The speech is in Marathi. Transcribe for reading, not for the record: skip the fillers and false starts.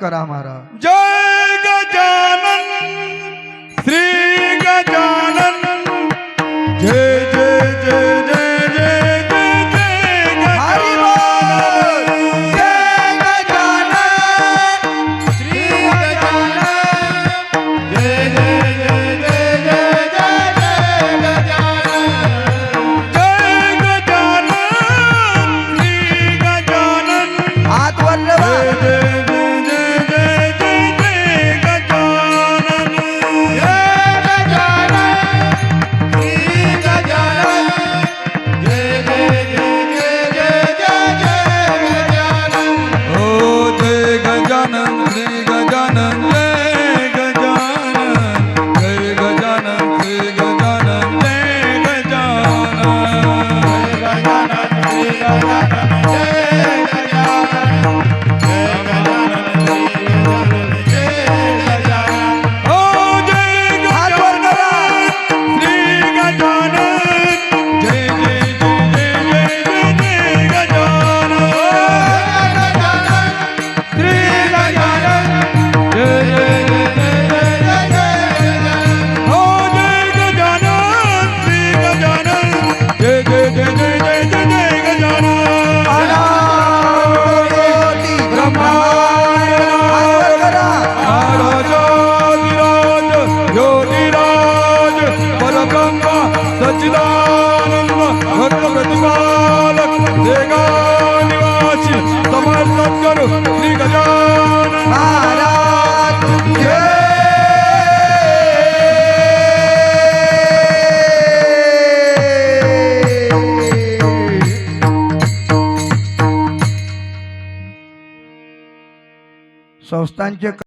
करा महाराज। जय गजानन श्री गजानन जय जय जय जय जय जय जय हरि बोल। जय गजानन श्री गजानन जय जय जय जय जय जय जय गजानन जय गजानन श्री गजानन हात वर जय लावा। जय सच्चिदानंद भक्त प्रतिपालक देगा निवासी समर्थ करो श्री गजानन महाराज जय। संस्थांचे